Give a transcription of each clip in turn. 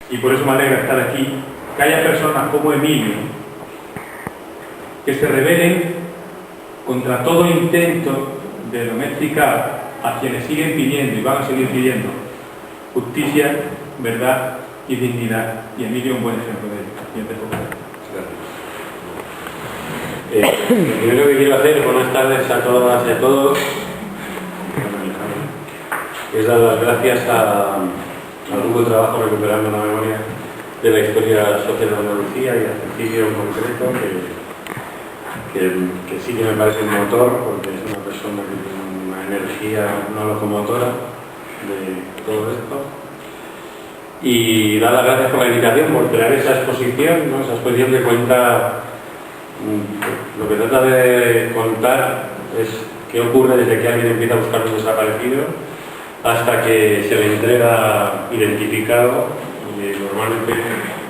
y por eso me alegra estar aquí, que haya personas como Emilio que se rebelen contra todo intento de domesticar a quienes siguen pidiendo y van a seguir pidiendo justicia, verdad y dignidad, y Emilio es un buen ejemplo de ello. Lo primero que quiero hacer, buenas tardes a todas y a todos, es dar las gracias al grupo de trabajo Recuperando la Memoria de la Historia Social de Andalucía y a Cecilio en concreto, que sí que me parece un motor, porque es una persona que tiene una energía, una locomotora de todo esto. Y dar las gracias por la invitación, por crear esa exposición, ¿no? Esa exposición que cuenta, lo que trata de contar es qué ocurre desde que alguien empieza a buscar un desaparecido hasta que se le entrega identificado, normalmente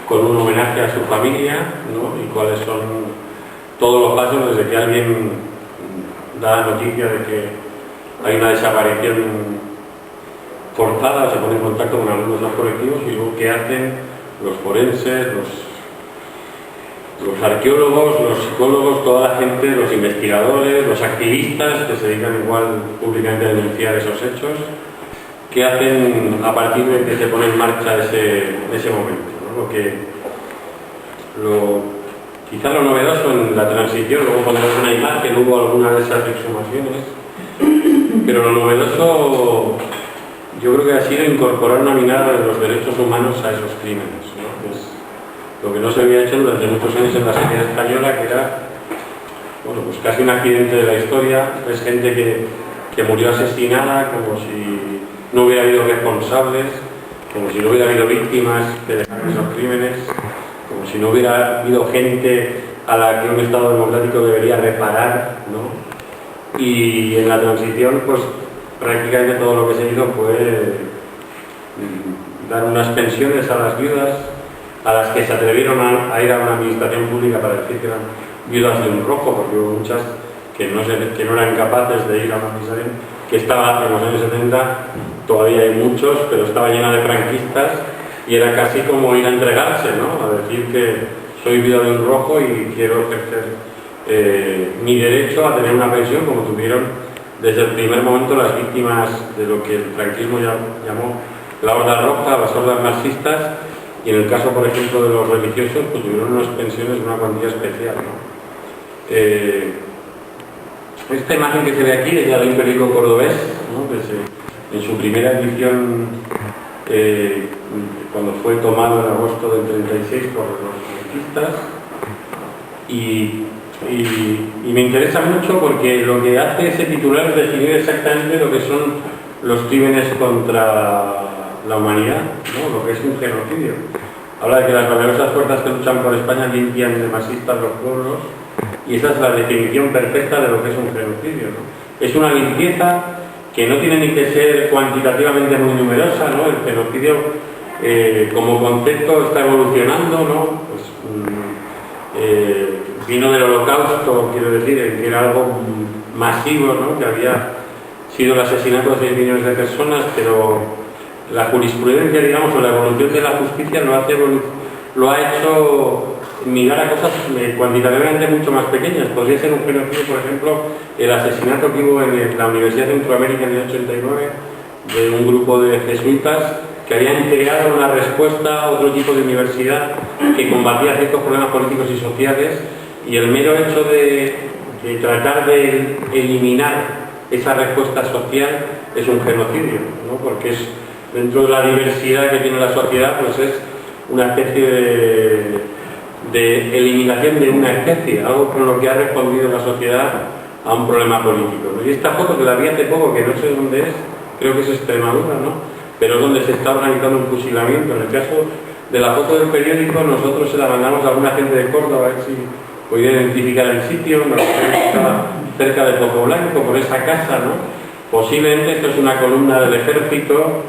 con un homenaje a su familia, ¿no? Y cuáles son todos los pasos desde que alguien da noticia de que hay una desaparición forzada, se pone en contacto con algunos de los colectivos y luego qué hacen los forenses, los arqueólogos, los psicólogos, toda la gente, los investigadores, los activistas que se dedican igual públicamente a denunciar esos hechos, qué hacen a partir de que se pone en marcha ese momento, ¿no? Quizá lo novedoso en la transición, luego pondremos una imagen, hubo alguna de esas exhumaciones, pero lo novedoso yo creo que ha sido incorporar una mirada de los derechos humanos a esos crímenes, ¿no? Es lo que no se había hecho durante muchos años en la sociedad española, que era, bueno, pues casi un accidente de la historia. Es gente que murió asesinada, como si no hubiera habido responsables, como si no hubiera habido víctimas que dejaron esos crímenes, como si no hubiera habido gente a la que un Estado democrático debería reparar, ¿no? Y en la transición, pues prácticamente todo lo que se hizo fue dar unas pensiones a las viudas, a las que se atrevieron a ir a una administración pública para decir que eran viudas de un rojo, porque hubo muchas que no eran capaces de ir a una administración que estaba en los años 70, todavía hay muchos, pero estaba llena de franquistas y era casi como ir a entregarse, ¿no? A decir que soy viuda de un rojo y quiero ejercer mi derecho a tener una pensión como tuvieron desde el primer momento las víctimas de lo que el franquismo llamó la Horda Roja, las hordas marxistas, y en el caso, por ejemplo, de los religiosos, pues tuvieron unas pensiones de una cuantía especial, ¿no? Esta imagen que se ve aquí es ya de un periódico cordobés, ¿no? Que en su primera edición, cuando fue tomado en agosto del 36 por los franquistas, y me interesa mucho porque lo que hace ese titular es definir exactamente lo que son los crímenes contra la humanidad, ¿no? Lo que es un genocidio. Habla de que las valiosas fuerzas que luchan por España limpian de masistas los pueblos, y esa es la definición perfecta de lo que es un genocidio, ¿no? Es una limpieza que no tiene ni que ser cuantitativamente muy numerosa, ¿no? El genocidio como concepto está evolucionando, ¿no? Pues, vino del Holocausto, quiero decir, que era algo masivo, ¿no? Que había sido el asesinato de 6 millones de personas, pero la jurisprudencia, digamos, o la evolución de la justicia lo ha hecho mirar a cosas cuantitativamente mucho más pequeñas. Podría ser un genocidio, por ejemplo, el asesinato que hubo en la Universidad de Centroamérica en el 89 de un grupo de jesuitas que habían creado una respuesta a otro tipo de universidad que combatía ciertos problemas políticos y sociales, y el mero hecho de tratar de eliminar esa respuesta social es un genocidio, ¿no? Porque es, dentro de la diversidad que tiene la sociedad, pues es una especie de eliminación de una especie, algo con lo que ha respondido la sociedad a un problema político, ¿no? Y esta foto, que la vi hace poco, que no sé dónde es, creo que es Extremadura, ¿no? Pero es donde se está organizando un fusilamiento. En el caso de la foto del periódico, nosotros se la mandamos a alguna gente de Córdoba, a ver si podía identificar el sitio. Nos estaba cerca de Poco Blanco, por esa casa, ¿no? Posiblemente esto es una columna del ejército,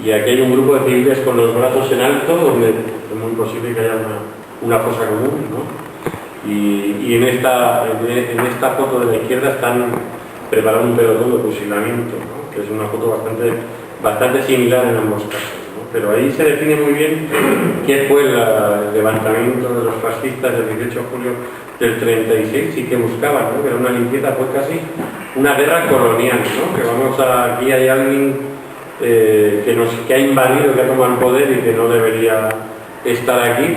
y aquí hay un grupo de civiles con los brazos en alto, donde es muy posible que haya una fosa común, ¿no? Y en esta foto de la izquierda están preparando un pelotón de fusilamiento, ¿no? Que es una foto bastante similar en ambos casos, ¿no? Pero ahí se define muy bien qué fue el levantamiento de los fascistas del 18 de julio del 36 y que buscaban, ¿no? Que era una limpieza, fue casi una guerra colonial, ¿no? Que vamos a, aquí hay alguien que ha invadido, que ha tomado el poder y que no debería estar aquí,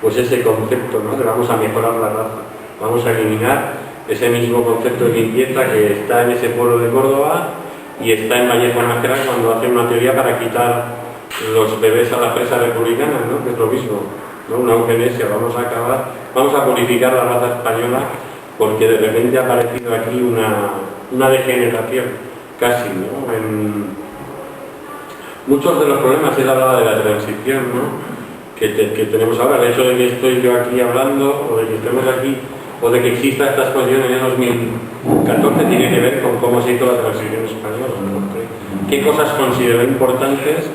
pues ese concepto, ¿no? De vamos a mejorar la raza, vamos a eliminar ese mismo concepto de limpieza que está en ese pueblo de Córdoba y está en Vallejo Nájera cuando hace una teoría para quitar los bebés a la presa republicana, ¿no? Que es lo mismo, ¿no? Una eugenesia, vamos a purificar la raza española porque de repente ha aparecido aquí una degeneración, casi, ¿no? En muchos de los problemas él hablaba de la transición, ¿no? Que tenemos ahora, el hecho de que estoy yo aquí hablando, o de que estemos aquí, o de que exista esta exposición en el 2014, tiene que ver con cómo se hizo la transición española, ¿no? Qué cosas consideró importantes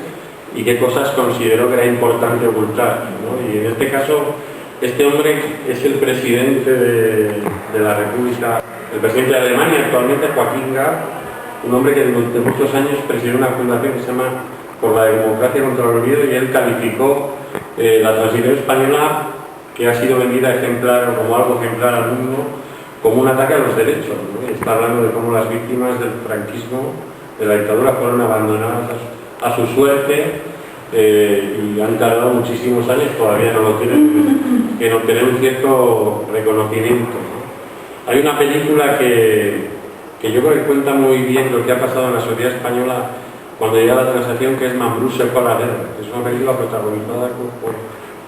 y qué cosas consideró que era importante ocultar, ¿no? Y en este caso, este hombre es el presidente de la República, el presidente de Alemania actualmente, Joachim Gauck, un hombre que durante muchos años presidió una fundación que se llama Por la Democracia contra el Olvido, y él calificó la transición española, que ha sido vendida ejemplar o como algo ejemplar al mundo, como un ataque a los derechos, ¿no? Está hablando de cómo las víctimas del franquismo, de la dictadura, fueron abandonadas a su suerte y han tardado muchísimos años, todavía no lo tienen, en obtener un cierto reconocimiento, ¿no? Hay una película que yo creo que cuenta muy bien lo que ha pasado en la sociedad española cuando llega la transición, que es Mambrú se fue a la guerra. Es una película protagonizada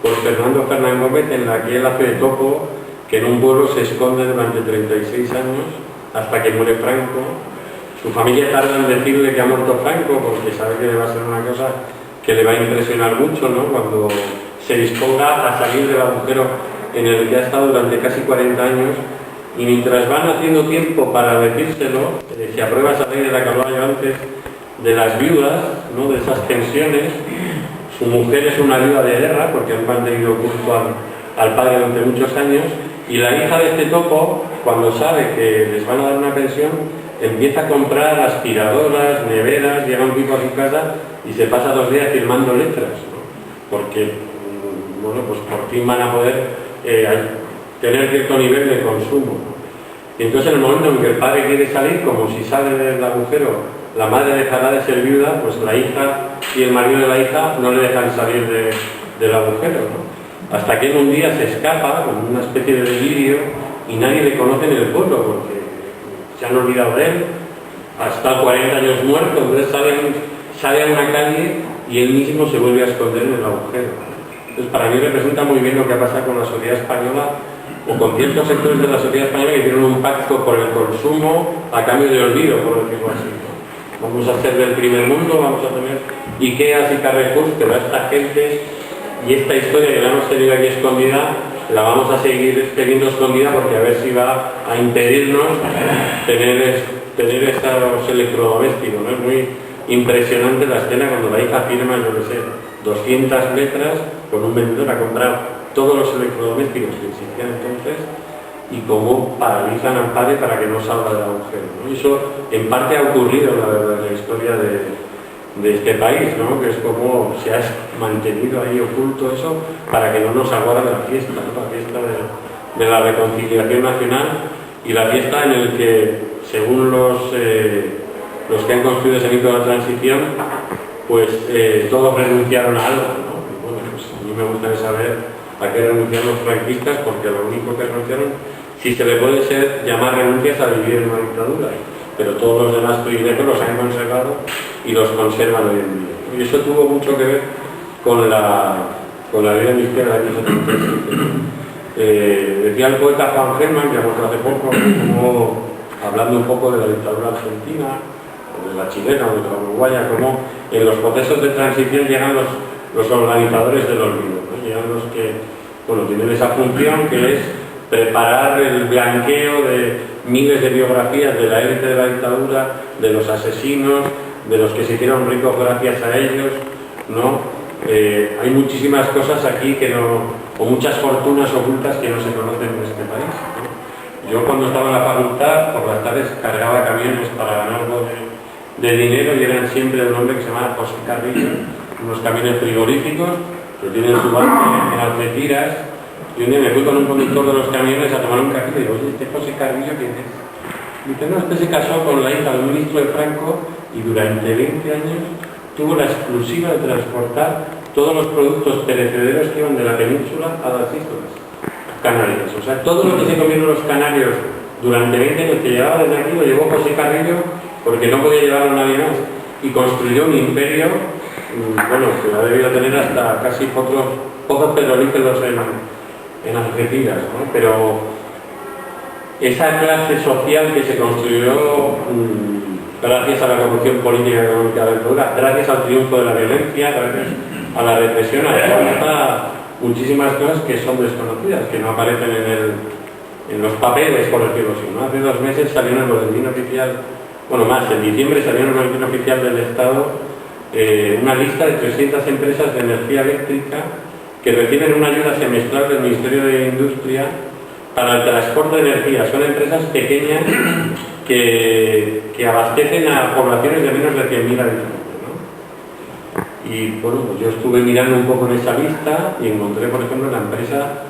por Fernando Fernández Gómez, en la que él hace de topo, que en un pueblo se esconde durante 36 años hasta que muere Franco. Su familia tarda en decirle que ha muerto Franco porque sabe que va a ser una cosa que le va a impresionar mucho, ¿no? Cuando se disponga a salir del agujero en el que ha estado durante casi 40 años, y mientras van haciendo tiempo para decírselo, se aprueba esa ley de la que hablaba yo antes, de las viudas, ¿no? De esas pensiones. Su mujer es una viuda de guerra porque han mantenido oculto al padre durante muchos años, y la hija de este topo, cuando sabe que les van a dar una pensión, empieza a comprar aspiradoras, neveras, llega un tipo a su casa y se pasa 2 días firmando letras, ¿no? Porque, bueno, pues por fin van a poder tener cierto nivel de consumo, ¿no? Y entonces en el momento en que el padre quiere salir, como si sale del agujero, la madre dejará de ser viuda, pues la hija y el marido de la hija no le dejan salir del agujero, ¿no? Hasta que en un día se escapa con una especie de delirio y nadie le conoce en el pueblo porque se han olvidado de él, hasta 40 años muerto. Entonces sale a una calle y él mismo se vuelve a esconder en el agujero. Entonces para mí representa muy bien lo que ha pasado con la sociedad española, o con ciertos sectores de la sociedad española que tienen un pacto por el consumo a cambio de olvido, por decirlo así, ¿no? Vamos a ser del primer mundo, vamos a tener Ikeas y Carrefour, pero a esta gente y esta historia que la hemos tenido aquí escondida, la vamos a seguir teniendo escondida, porque a ver si va a impedirnos tener estos electrodomésticos, ¿no? Es muy impresionante la escena cuando la hija firma, yo no sé, 200 letras con un vendedor a comprar todos los electrodomésticos que existían entonces, y cómo paralizan al padre para que no salga del agujero, ¿no? Y eso en parte ha ocurrido en la historia de este país, ¿no? Que es como se ha mantenido ahí oculto eso para que no nos aguarde la fiesta, ¿no? La fiesta de la reconciliación nacional, y la fiesta en el que, según los que han construido ese mito de la transición, pues todos renunciaron a algo, ¿no? Y bueno, pues a mí me gustaría saber a qué renunciaron los franquistas, porque lo único que renunciaron, si se le puede llamar renuncias, a vivir en una dictadura, pero todos los demás privilegios los han conservado y los conservan hoy en día. Y eso tuvo mucho que ver con la ley amnistía de la año 77. Decía el poeta Juan Gelman, que ha muerto hace poco, como, hablando un poco de la dictadura argentina, o de la chilena, o de la uruguaya, como en los procesos de transición llegan los organizadores del olvido, ¿no? Llegan los que, bueno, tienen esa función, que es preparar el blanqueo de miles de biografías de la élite de la dictadura, de los asesinos, de los que se hicieron ricos gracias a ellos, ¿no? Hay muchísimas cosas aquí que no, o muchas fortunas ocultas que no se conocen en este país, ¿no? Yo cuando estaba en la facultad, por las tardes cargaba camiones para ganar algo de dinero y eran siempre de un hombre que se llamaba José Carrillo, unos camiones frigoríficos que tienen su base en Algeciras. Y un día me fui con un conductor de los camiones a tomar un café y digo, oye, ¿este José Carrillo quién es? Dice, no, este se casó con la hija del ministro de Franco y durante 20 años tuvo la exclusiva de transportar todos los productos perecederos que iban de la península a las islas Canarias. O sea, todo lo que se comieron los canarios durante 20 años que llegaba desde aquí lo llevó José Carrillo porque no podía llevarlo nadie más. Y construyó un imperio, bueno, que ha debido tener hasta casi pocos petrolíferos en Algeciras, ¿no? Pero esa clase social que se construyó gracias a la corrupción política y económica de la dictadura, gracias al triunfo de la violencia, gracias a la represión, hasta muchísimas cosas que son desconocidas, que no aparecen en los papeles, por decirlo así, ¿no? Hace 2 meses salió en el boletín oficial, bueno más, en diciembre salió en el boletín oficial del Estado una lista de 300 empresas de energía eléctrica que reciben una ayuda semestral del Ministerio de Industria para el transporte de energía. Son empresas pequeñas que abastecen a poblaciones de menos de 100.000 habitantes, ¿no? Y bueno, pues yo estuve mirando un poco en esa lista y encontré, por ejemplo, la empresa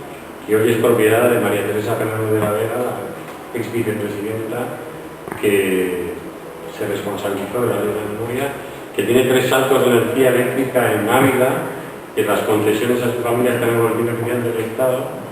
que hoy es propiedad de María Teresa Fernández de la Vega, la ex vicepresidenta, que se responsabilizó de la ley de memoria, que tiene 3 saltos de energía eléctrica en Ávila, que las concesiones a su familia están en el boletín oficial del Estado,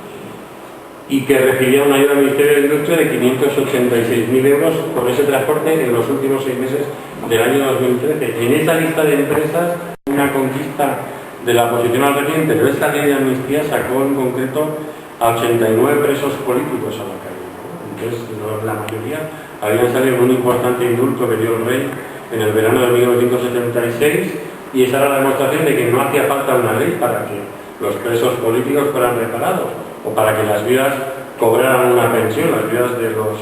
y que recibía una ayuda del Ministerio de Industria de 586.000 euros por ese transporte en los últimos 6 meses del año 2013. En esa lista de empresas, una conquista de la oposición al régimen, pero esta ley de amnistía sacó en concreto a 89 presos políticos a la calle, ¿no? Entonces, la mayoría habían salido en un importante indulto que dio el rey en el verano de 1976, y esa era la demostración de que no hacía falta una ley para que los presos políticos fueran reparados o para que las viudas cobraran una pensión, las viudas de los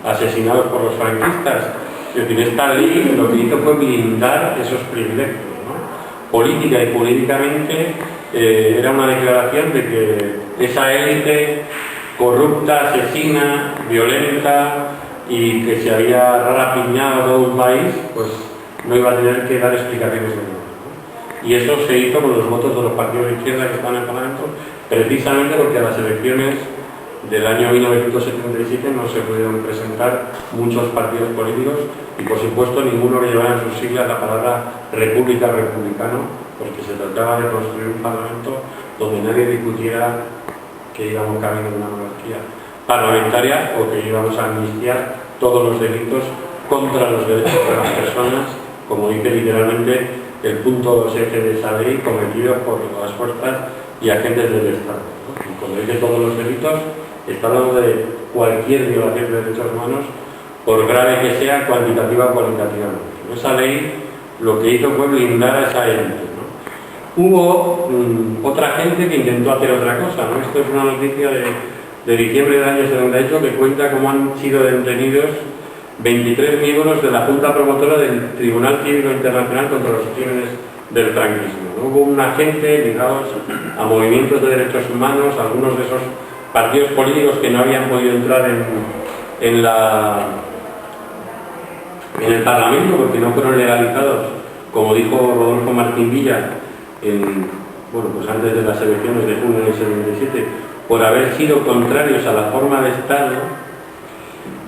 asesinados por los franquistas. Es decir, esta ley lo que hizo fue blindar esos privilegios, ¿no? Política y jurídicamente era una declaración de que esa élite corrupta, asesina, violenta y que se había rapiñado todo un país, pues no iba a tener que dar explicaciones de nada. Y eso se hizo con los votos de los partidos de izquierda que estaban en el Parlamento, precisamente porque a las elecciones del año 1977 no se pudieron presentar muchos partidos políticos y por supuesto ninguno que llevara en sus siglas la palabra república, republicano, porque se trataba de construir un parlamento donde nadie discutiera que íbamos camino de una monarquía parlamentaria o que íbamos a amnistiar todos los delitos contra los derechos de las personas, como dice literalmente el punto 2F de esa ley, cometidos por las fuerzas y agentes del Estado, ¿no? Y cuando dice todos los delitos, está hablando de cualquier violación de derechos humanos, por grave que sea, cuantitativa o cualitativamente. Esa ley lo que hizo fue blindar a esa élite, ¿no? Hubo otra gente que intentó hacer otra cosa, ¿no? Esto es una noticia de diciembre del año 78 que cuenta cómo han sido detenidos 23 miembros de la Junta Promotora del Tribunal Cívico Internacional contra los Crímenes del Franquismo, ¿no? Hubo una gente ligados a movimientos de derechos humanos, algunos de esos partidos políticos que no habían podido entrar en el Parlamento porque no fueron legalizados, como dijo Rodolfo Martín Villa pues antes de las elecciones de junio del 77, por haber sido contrarios a la forma de Estado.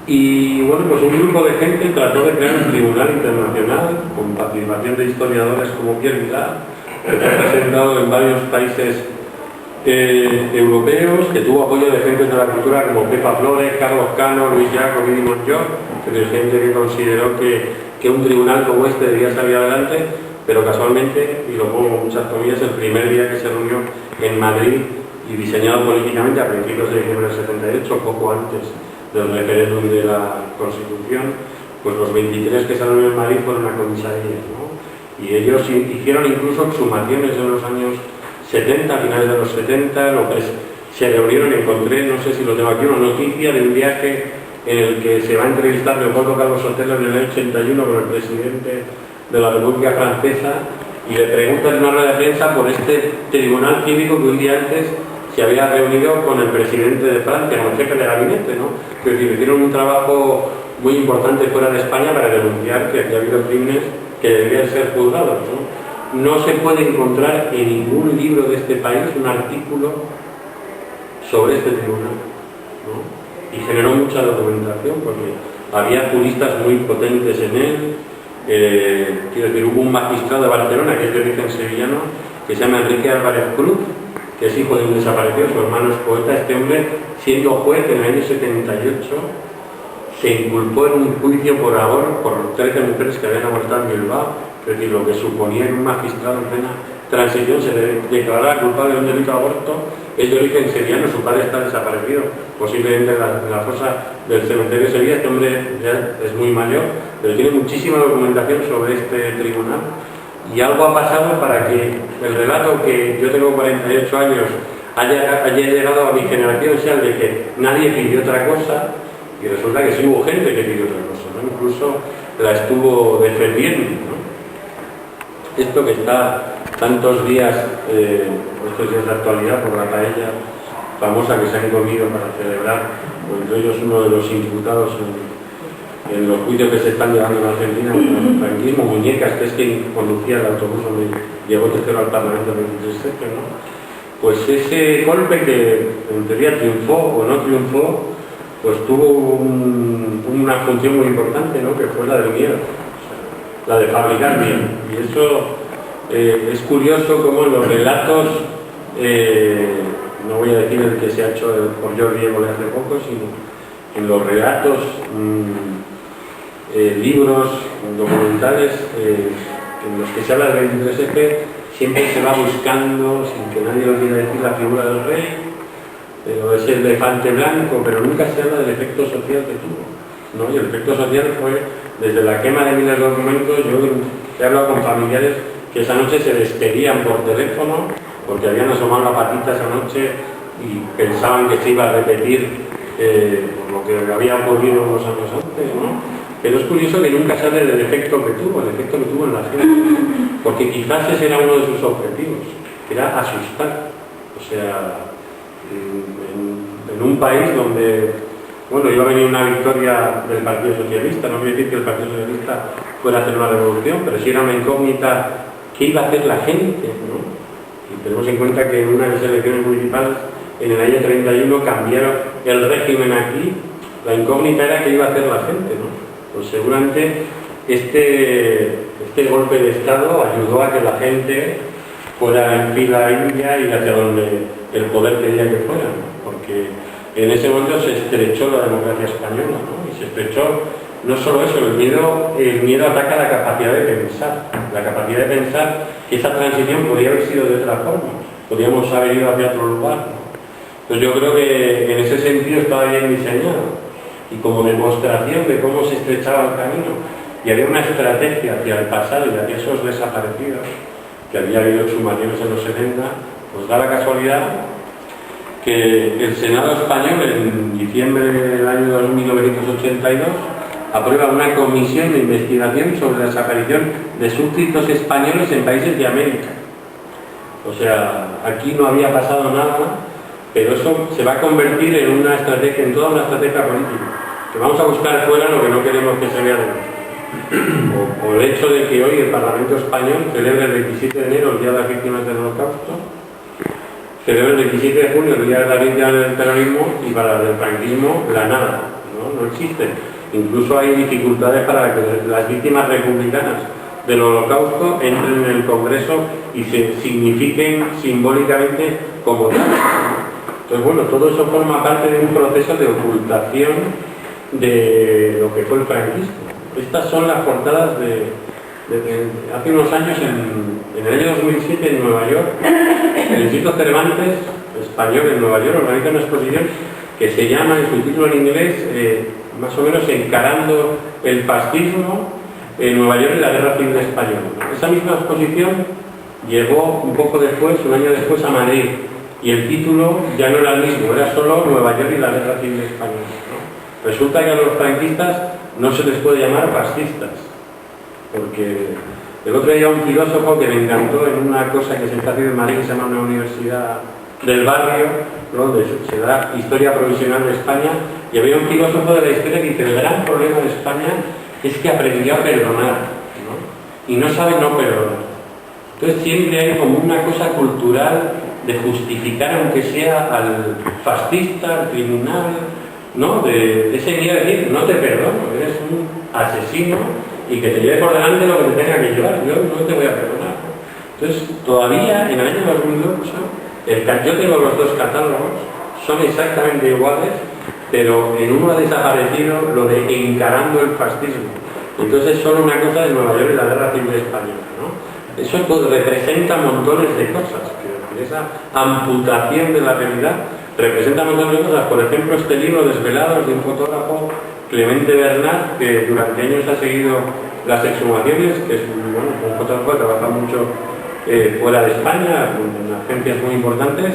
Y bueno, pues un grupo de gente trató de crear un tribunal internacional con participación de historiadores como Pierre Vilar, que ha presentado en varios países europeos, que tuvo apoyo de gente de la cultura como Pepa Flores, Carlos Cano, Luis Llach, Vidi Montllor, que es gente que consideró que un tribunal como este debía salir adelante, pero casualmente, y lo pongo con muchas comillas, el primer día que se reunió en Madrid y diseñado políticamente a principios de diciembre del 78, poco antes del referéndum de la Constitución, pues los 23 que se reunieron en Madrid fueron a comisarías, ¿no? Y ellos hicieron incluso exhumaciones en los años 70, a finales de los 70, se reunieron, encontré, no sé si lo tengo aquí, una noticia de un viaje en el que se va a entrevistar Leopoldo Calvo Sotelo en el año 81 con el presidente de la República Francesa y le preguntan en una rueda de prensa por este tribunal cívico que un día antes se había reunido con el presidente de Francia, con el jefe de gabinete, ¿no? Que hicieron un trabajo muy importante fuera de España para denunciar que aquí ha habido crímenes que deberían ser juzgados, ¿no? No se puede encontrar en ningún libro de este país un artículo sobre este tribunal, ¿no? Y generó mucha documentación porque había juristas muy potentes en él. Quiero decir, hubo un magistrado de Barcelona que es de origen sevillano, que se llama Enrique Álvarez Cruz, que es hijo de un desaparecido, su hermano es poeta. Este hombre, siendo juez en el año 78, se inculpó en un juicio por aborto por 13 mujeres que habían abortado en Bilbao. Es decir, lo que suponía en un magistrado en plena transición se le declarara culpable de un delito de aborto. Es de origen sevillano, su padre está desaparecido, posiblemente en la fosa del cementerio de Sevilla. Este hombre ya es muy mayor, pero tiene muchísima documentación sobre este tribunal. Y algo ha pasado para que el relato, que yo tengo 48 años, haya llegado a mi generación, sea el de que nadie pidió otra cosa, y resulta que sí hubo gente que pidió otra cosa, ¿no? Incluso la estuvo defendiendo, ¿no? Esto que está tantos días, estos días de actualidad, por la paella famosa que se han comido para celebrar, entre ellos uno de los imputados en los juicios que se están llevando en Argentina contra el franquismo, Muñecas, que es quien conducía el autobús donde llegó tercero al Parlamento en el 23, ¿no? Pues ese golpe que en teoría triunfó o no triunfó, pues tuvo una función muy importante, ¿no? Que fue la del miedo, o sea, la de fabricar miedo. Y eso es curioso cómo en los relatos, no voy a decir el que se ha hecho por Jordi Évole hace poco, sino en los relatos, libros, documentales, en los que se habla del 23F, siempre se va buscando, sin que nadie lo quiera decir, la figura del rey, pero es el elefante blanco, pero nunca se habla del efecto social que tuvo, ¿no? Y el efecto social fue, desde la quema de miles de documentos, yo he hablado con familiares que esa noche se despedían por teléfono, porque habían asomado la patita esa noche y pensaban que se iba a repetir lo que había ocurrido unos años antes, ¿no? Pero es curioso que nunca se hable del efecto que tuvo en la gente, porque quizás ese era uno de sus objetivos, que era asustar. O sea, en un país donde, bueno, iba a venir una victoria del Partido Socialista, no voy a decir que el Partido Socialista fuera a hacer una revolución, pero sí era una incógnita qué iba a hacer la gente, ¿no? Y tenemos en cuenta que en unas elecciones municipales, en el año 31, cambiaron el régimen aquí. La incógnita era qué iba a hacer la gente, ¿no? Pues seguramente este golpe de Estado ayudó a que la gente fuera en fila india y hacia donde el poder quería que fuera, ¿no? Porque en ese momento se estrechó la democracia española, ¿no? Y se estrechó no solo eso, el miedo ataca la capacidad de pensar, que esa transición podría haber sido de otra forma, podríamos haber ido hacia otro lugar, ¿no? Entonces yo creo que en ese sentido estaba bien diseñado, y como demostración de cómo se estrechaba el camino, y había una estrategia hacia el pasado y hacia esos desaparecidos, que había habido sumatorios en los 70, pues da la casualidad que el Senado español en diciembre del año 1982 aprueba una comisión de investigación sobre la desaparición de súbditos españoles en países de América. O sea, aquí no había pasado nada, pero eso se va a convertir en una estrategia, en toda una estrategia política, que vamos a buscar fuera lo que no queremos que se vea dentro. O el hecho de que hoy el Parlamento español celebra el 27 de enero el Día de las Víctimas del Holocausto, celebra el 27 de junio el Día de las Víctimas del Terrorismo, y para el franquismo la nada, no existe. Incluso hay dificultades para que las víctimas republicanas del Holocausto entren en el Congreso y se signifiquen simbólicamente como tal. Entonces, bueno, todo eso forma parte de un proceso de ocultación de lo que fue el franquismo. Estas son las portadas de hace unos años, en el año 2007, en Nueva York, el Instituto Cervantes español en Nueva York organiza una exposición que se llama, en su título en inglés, más o menos Encarando el fascismo en Nueva York y la Guerra Civil Española. Esa misma exposición llegó un poco después, un año después, a Madrid, y el título ya no era el mismo, era solo Nueva York y la Guerra Civil Española, ¿no? Resulta que a los franquistas no se les puede llamar fascistas, porque el otro día un filósofo que me encantó en una cosa que se está haciendo en Madrid, que se llama una universidad del barrio, ¿no? Donde se da historia provisional de España, y había un filósofo de la historia que dice: el gran problema de España es que aprendió a perdonar, ¿no? Y no sabe no perdonar. Entonces siempre hay como una cosa cultural de justificar, aunque sea al fascista, al criminal, ¿no? De ese día de decir: no te perdono, eres un asesino y que te lleve por delante lo que te tenga que llevar, yo no te voy a perdonar, ¿no? Entonces todavía en el año 2008, yo tengo los dos catálogos, son exactamente iguales, pero en uno ha desaparecido lo de encarando el fascismo. Entonces es solo una cosa de Nueva York y la Guerra Civil Española, ¿no? Eso pues representa montones de cosas. Esa amputación de la realidad representa montones de cosas. Por ejemplo, este libro Desvelados, de un fotógrafo, Clemente Bernat, que durante años ha seguido las exhumaciones, que es un fotógrafo que trabaja mucho fuera de España, en agencias muy importantes,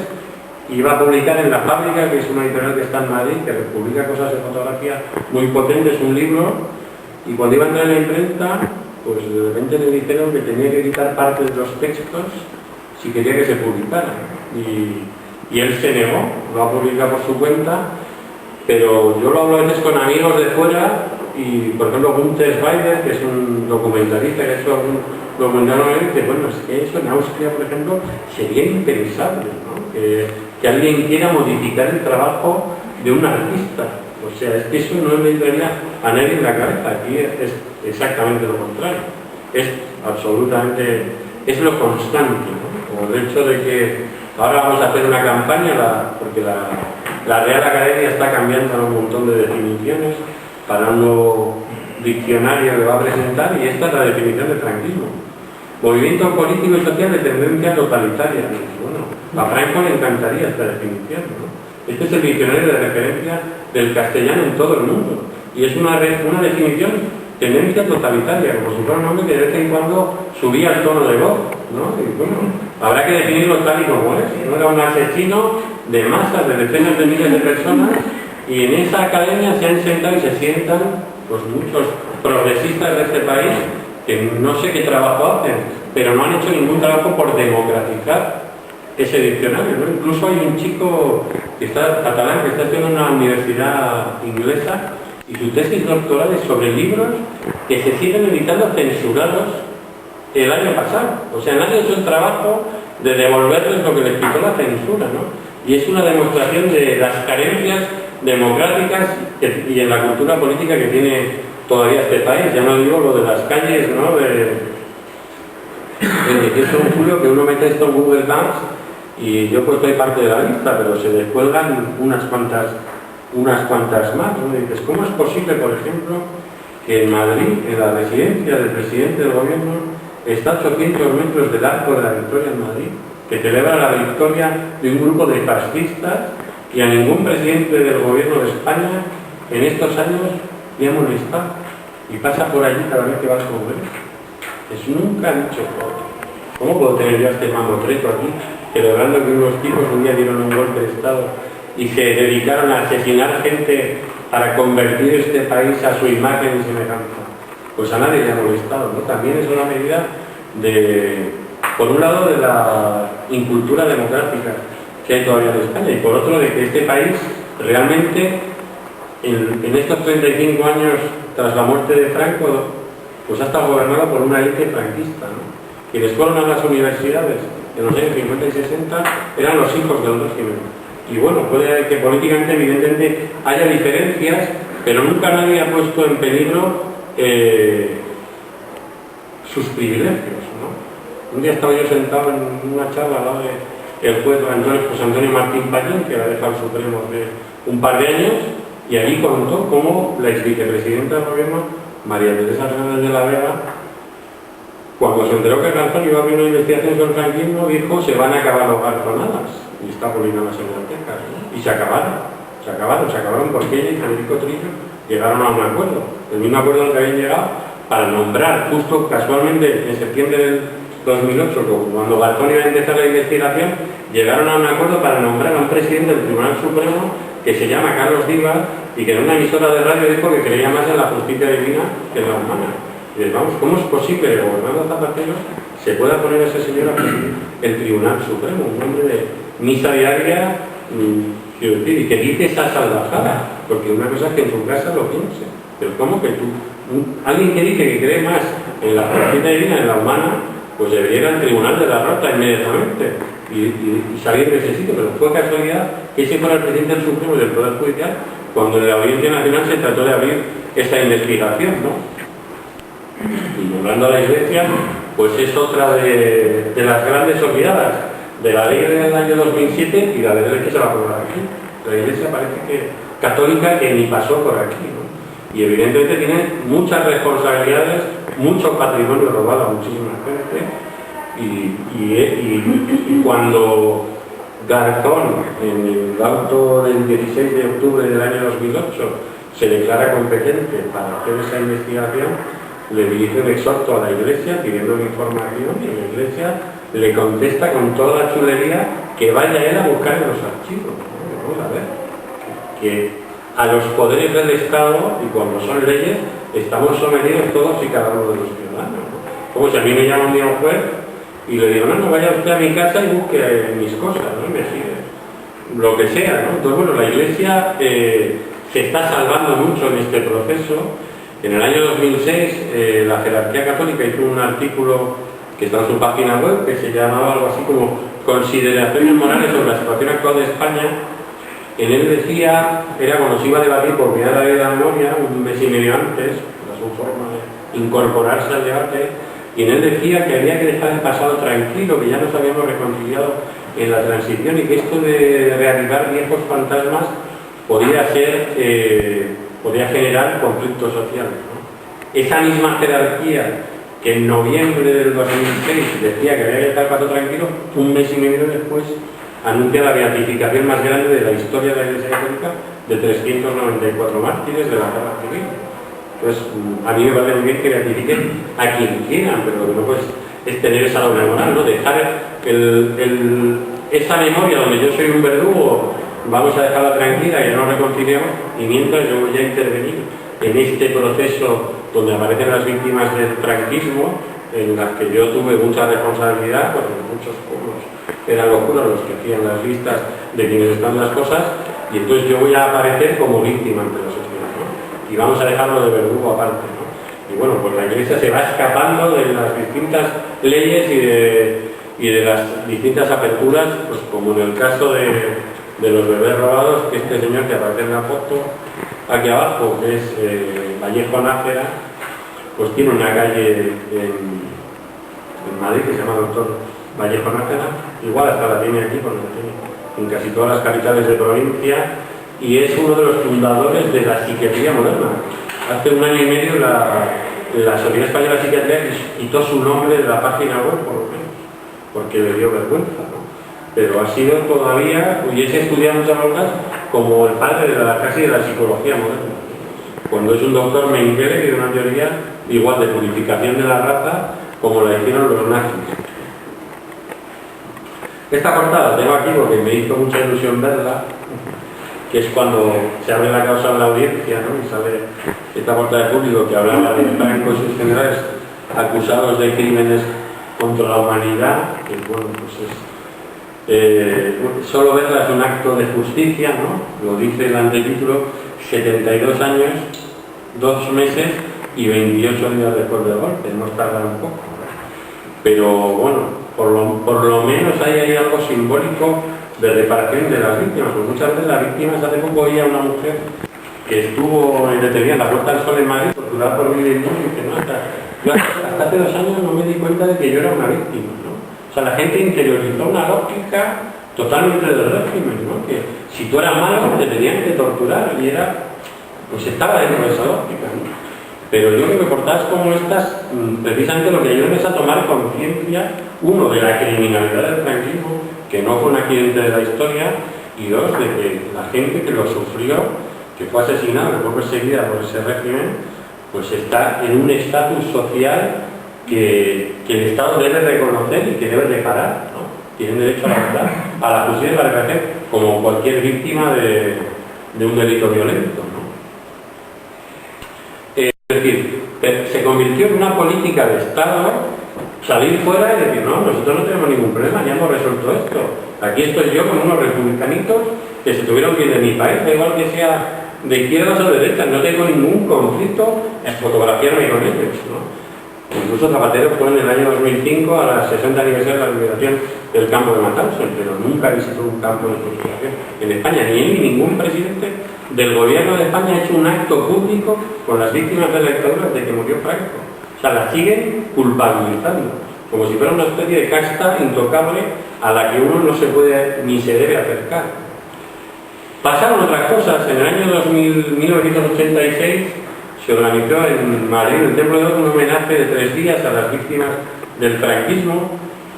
y va a publicar en La Fábrica, que es una editorial que está en Madrid, que publica cosas de fotografía muy potentes, un libro, y cuando iba a entrar en la imprenta, pues de repente le dijeron que tenía que quitar parte de los textos si quería que se publicara. Y él se negó, lo ha publicado por su cuenta, pero yo lo hablo a veces con amigos de fuera, y por ejemplo Günther Schweider, que es un documentalista que ha hecho un documental, que bueno, es que eso en Austria, por ejemplo, sería impensable, ¿no? Que alguien quiera modificar el trabajo de un artista. O sea, es que eso no le entraría a nadie en la cabeza. Aquí es exactamente lo contrario. Es absolutamente, es lo constante, ¿no? Como el hecho de que ahora vamos a hacer una campaña, porque la Real Academia está cambiando un montón de definiciones para un nuevo diccionario que va a presentar, y esta es la definición de franquismo: movimiento político y social de tendencia totalitaria. Bueno, a Franco le encantaría esta definición, ¿no? Este es el diccionario de referencia del castellano en todo el mundo, y es una definición: tendencia totalitaria, como si fuera un hombre que de vez en cuando subía el tono de voz, ¿no? Y bueno, habrá que definirlo tal y como es. No era un asesino de masas, de decenas de miles de personas, y en esa academia se han sentado y se sientan pues muchos progresistas de este país que no sé qué trabajo hacen, pero no han hecho ningún trabajo por democratizar ese diccionario, ¿no? Incluso hay un chico que está catalán, que está haciendo una universidad inglesa, y su tesis doctoral es sobre libros que se siguen editando censurados el año pasado. O sea, nadie ha hecho el trabajo de devolverles lo que les quitó la censura, ¿no? Y es una demostración de las carencias democráticas y en la cultura política que tiene todavía este país. Ya no digo lo de las calles, ¿no? El 18 de julio, que uno mete esto en Google Maps, y yo pues soy parte de la lista, pero se descuelgan unas cuantas más, ¿no? Y dices, ¿cómo es posible, por ejemplo, que en Madrid, en la residencia del presidente del gobierno, está a 800 metros del Arco de la Victoria en Madrid, que celebra la victoria de un grupo de fascistas, y a ningún presidente del gobierno de España en estos años le ha molestado, y pasa por allí cada vez que va al Congreso? Es nunca dicho, ¿cómo puedo tener yo este mamotreto aquí, celebrando que unos tipos un día dieron un golpe de Estado y se dedicaron a asesinar gente para convertir este país a su imagen y semejanza? Pues a nadie le ha molestado, ¿no? También es una medida por un lado, de la incultura democrática que hay todavía en España, y por otro, de que este país realmente, en estos 35 años tras la muerte de Franco, pues ha estado gobernado por una élite franquista, ¿no? Quienes fueron a las universidades en los años 50 y 60 eran los hijos del régimen. Y bueno, puede que políticamente, evidentemente, haya diferencias, pero nunca nadie ha puesto en peligro sus privilegios, ¿no? Un día estaba yo sentado en una charla al lado del juez José Antonio Martín Pallín, que era dejado supremo hace un par de años, y allí contó cómo la ex vicepresidenta del gobierno, María Teresa Fernández de la Vega, cuando se enteró que Garzón iba a abrir una investigación sobre el franquismo, dijo: se van a acabar los garzonadas, y está poniendo las bibliotecas, ¿no? Y se acabaron porque ella y Federico Trillo llegaron a un acuerdo, el mismo acuerdo al que habían llegado para nombrar, justo casualmente en septiembre del 2008, cuando Garzón iba a empezar la investigación, llegaron a un acuerdo para nombrar a un presidente del Tribunal Supremo que se llama Carlos Díaz, y que en una emisora de radio dijo que creía más en la justicia divina que en la humana. Y dices, vamos, ¿cómo es posible que gobernando Zapatero se pueda poner a ese señor a presidir el Tribunal Supremo, un hombre misa diaria, quiero decir, y que dice esa salvajada, porque una cosa es que en tu casa lo piense, pero ¿cómo que tú? Alguien que dice que cree más en la justicia divina, en la humana, pues debería ir al tribunal de la rata inmediatamente y salir de ese sitio, pero fue casualidad que ese fuera el presidente del Supremo y del Poder Judicial cuando en la Audiencia Nacional se trató de abrir esta investigación, ¿no? Y nombrando a la Iglesia, pues es otra de las grandes olvidadas de la ley del año 2007 y la de ley que se va a aprobar aquí. La Iglesia parece que católica que ni pasó por aquí, ¿no? Y evidentemente tiene muchas responsabilidades, mucho patrimonio robado a muchísima gente y cuando Garzón, en el auto del 16 de octubre del año 2008, se declara competente para hacer esa investigación, le dirige un exhorto a la Iglesia pidiendo información y la Iglesia le contesta con toda la chulería que vaya él a buscar en los archivos. Vamos a ver, que a los poderes del Estado, y cuando son leyes, estamos sometidos todos y cada uno de los ciudadanos, ¿no? Como si a mí me llama un día un juez y le digo, no, vaya usted a mi casa y busque mis cosas, ¿no? Y me sigue, lo que sea, ¿no? Entonces, bueno, la Iglesia se está salvando mucho en este proceso. En el año 2006, la Jerarquía Católica hizo un artículo que está en su página web, que se llamaba algo así como Consideraciones morales sobre la situación actual de España. En él decía, era cuando se iba a debatir por vía de la ley de la memoria, un mes y medio antes, era su forma de incorporarse al debate, y en él decía que había que dejar el pasado tranquilo, que ya nos habíamos reconciliado en la transición y que esto de reavivar viejos fantasmas podía generar conflictos sociales, ¿no? Esa misma jerarquía que en noviembre del 2006 decía que había que dejar el pasado tranquilo, un mes y medio después anuncia la beatificación más grande de la historia de la Iglesia Católica de 394 mártires de la guerra civil. Entonces, a mí me parece muy bien que beatifiquen a quien quieran, pero lo que no puede es tener esa doble moral, ¿no? Dejar esa memoria donde yo soy un verdugo, vamos a dejarla tranquila y no nos reconciliamos, y mientras yo voy a intervenir en este proceso donde aparecen las víctimas del franquismo, en las que yo tuve mucha responsabilidad, porque muchos pueblos eran los curas los que hacían las listas de quienes están las cosas, y entonces yo voy a aparecer como víctima ante la sociedad, ¿no? Y vamos a dejarlo de verdugo aparte, ¿no? Y bueno, pues la Iglesia se va escapando de las distintas leyes y de las distintas aperturas, pues como en el caso de los bebés robados, que este señor que aparece en la foto aquí abajo, que es Vallejo Nájera, pues tiene una calle en Madrid que se llama Doctor Vallejo Nájera, igual hasta la tiene aquí, porque la tiene en casi todas las capitales de provincia, y es uno de los fundadores de la psiquiatría moderna. Hace un año y medio la Sociedad Española de Psiquiatría quitó su nombre de la página web, por lo menos, porque le dio vergüenza, ¿no? Pero ha sido todavía, y es estudiado muchas cosas, como el padre casi de la psicología moderna. Cuando es un doctor Mengele, que es una teoría igual de purificación de la raza, como la hicieron los nazis. Esta portada la tengo aquí porque me hizo mucha ilusión verla, que es cuando se abre la causa en la audiencia, ¿no? Y sale esta portada de Público que hablaba de Franco y sus generales acusados de crímenes contra la humanidad, que bueno, pues solo verla es un acto de justicia, ¿no? Lo dice el antetítulo, 72 años, 2 meses y 28 días después del golpe, no tarda un poco, ¿no? Pero bueno, por lo menos hay algo simbólico de reparación de las víctimas, porque muchas veces las víctimas, hace poco oía una mujer que estuvo detenida en la Puerta del Sol en Madrid, torturada por mí y dice, no, yo hasta hace 2 años no me di cuenta de que yo era una víctima, ¿no? O sea, la gente interiorizó una lógica totalmente del régimen, ¿no? Que si tú eras malo te tenían que torturar y pues estaba dentro de esa lógica, ¿no? Pero yo creo que portadas como estas, precisamente lo que ayudan es a tomar conciencia, uno, de la criminalidad del franquismo, que no fue un accidente de la historia, y dos, de que la gente que lo sufrió, que fue asesinada, que fue perseguida por ese régimen, pues está en un estatus social que el Estado debe reconocer y que debe reparar, ¿no? Tienen derecho a la verdad, a la justicia y a la reparación, como cualquier víctima de un delito violento, ¿no? Es decir, se convirtió en una política de Estado salir fuera y decir, no, nosotros no tenemos ningún problema, ya hemos resuelto esto. Aquí estoy yo con unos republicanitos que se tuvieron que ir de mi país, da igual que sea de izquierdas o de derechas, no tengo ningún conflicto en fotografiarme con ellos, ¿no? Incluso Zapatero fue en el año 2005 a la 60 aniversario de la liberación del campo de Mauthausen, pero nunca visitó un campo de concentración en España, ni él ni ningún presidente del gobierno de España ha hecho un acto público con las víctimas de la dictadura desde que murió Franco. O sea, las siguen culpabilizando, como si fuera una especie de casta intocable a la que uno no se puede ni se debe acercar. Pasaron otras cosas. En el año 1986 se organizó en Madrid, en el Templo de Oro, un homenaje de 3 días a las víctimas del franquismo,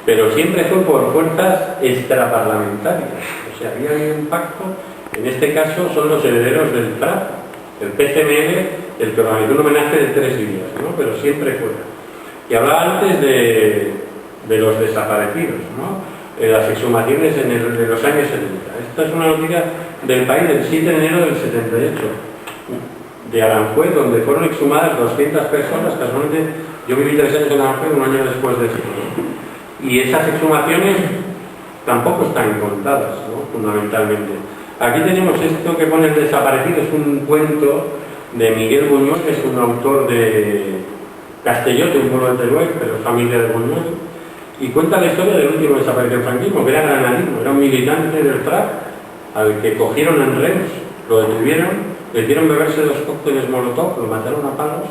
pero siempre fue por puertas extraparlamentarias. O sea, había habido un pacto. En este caso son los herederos del FRAP, el PCML, el que organizó un homenaje de 3 días, ¿no? Pero siempre fuera. Y hablaba antes de los desaparecidos, ¿no? Las exhumaciones de los años 70. Esta es una noticia del País del 7 de enero del 78, de Aranjuez, donde fueron exhumadas 200 personas. Casualmente yo viví 3 años en Aranjuez, un año después de eso, ¿no? Y esas exhumaciones tampoco están contadas, ¿no? Fundamentalmente. Aquí tenemos esto que pone el desaparecido, es un cuento de Miguel Buñuel, que es un autor de Castellote, un pueblo de Teruel, pero familia de Buñuel, y cuenta la historia del último desaparecido del franquismo, que era granadino, era un militante del FRAP, al que cogieron en Reus, lo detuvieron, le hicieron beberse 2 cócteles Molotov, lo mataron a palos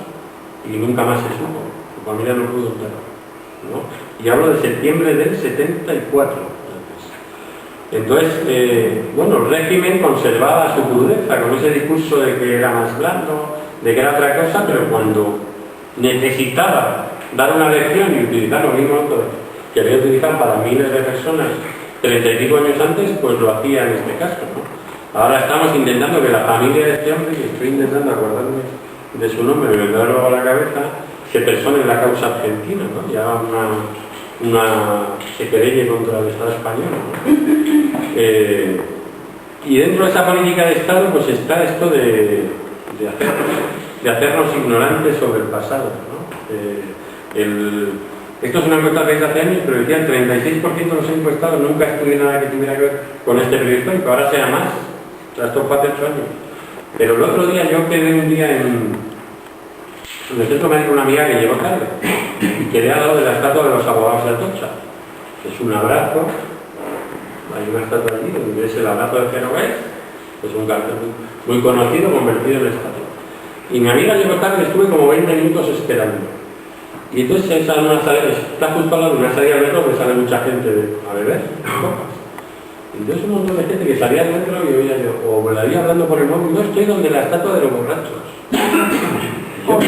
y nunca más se supo, su familia no pudo enterrar, ¿no? Y hablo de septiembre del 74. Entonces, bueno, el régimen conservaba su crudeza con ese discurso de que era más blando, de que era otra cosa, pero cuando necesitaba dar una lección y utilizar los mismos métodos que había utilizado para miles de personas 35 años antes, pues lo hacía en este caso, ¿no? Ahora estamos intentando que la familia de este hombre, que estoy intentando acordarme de su nombre, me da luego a la cabeza, se persone en la causa argentina, ¿no? Ya se querelle contra el Estado español, ¿no? Y dentro de esa política de Estado pues está esto de hacernos ignorantes sobre el pasado, ¿no? Esto es una encuesta que hice hace años, pero decía el 36% de los encuestados nunca estudió nada que tuviera que ver con este periodo histórico, ahora sea más, o sea, esto fue hace 8 años. Pero el otro día yo quedé un día en el centro médico una amiga que llegó tarde y quedé al lado de la estatua de los abogados de Atocha. Es un abrazo, hay una estatua allí donde es el abrazo de Genovés, es un cartel muy conocido, convertido en estatua. Y mi amiga llegó tarde, estuve como 20 minutos esperando. Y entonces está justo al lado de una salida del metro que sale mucha gente a beber copas. Y entonces un montón de gente que salía del metro y oía yo, o me la iba hablando por el móvil, no estoy donde la estatua de los borrachos. Yo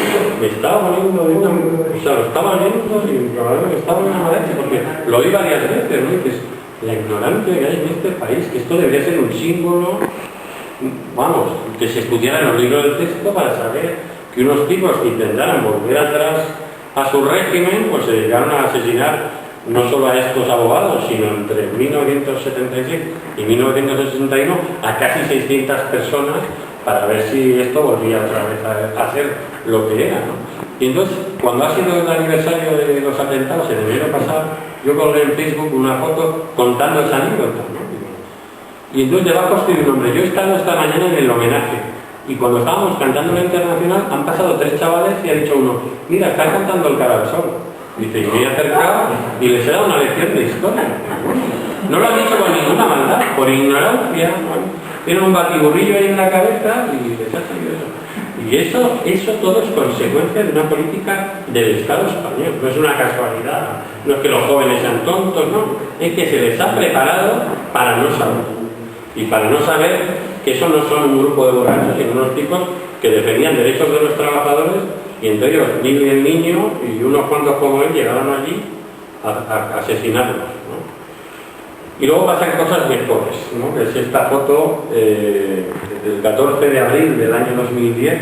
me estaba poniendo de una... O sea, lo estaba viendo y probablemente estaba en una malaria, porque lo vi varias veces, ¿no? Y dices, la ignorancia que hay en este país, que esto debería ser un símbolo, vamos, que se estudiara en los libros del texto para saber que unos tipos que intentaran volver atrás a su régimen, pues se dedicaron a asesinar no solo a estos abogados, sino entre 1976 y 1961 a casi 600 personas para ver si esto volvía otra vez a ser lo que era, ¿no? Y entonces, cuando ha sido el aniversario de los atentados, en enero pasado, yo colgué en Facebook una foto contando esa anécdota, ¿no? Y entonces debajo estoy un nombre. Yo he estado esta mañana en el homenaje y cuando estábamos cantando la internacional han pasado 3 chavales y ha dicho uno, mira, está cantando el Cara al Sol. Dice, y me he acercado y les he dado una lección de historia. No lo han dicho con ninguna maldad, por ignorancia, ¿no? Tienen un batiburrillo ahí en la cabeza y les ha salido eso. Y eso todo es consecuencia de una política del Estado español. No es una casualidad, no es que los jóvenes sean tontos, no. Es que se les ha preparado para no saber. Y para no saber que eso no son un grupo de borrachos, sino unos tipos que defendían derechos de los trabajadores y entre ellos el niño y unos cuantos como él llegaron allí a asesinarlos, ¿no? Y luego pasan cosas mejores, ¿no? Que es esta foto del 14 de abril del año 2010,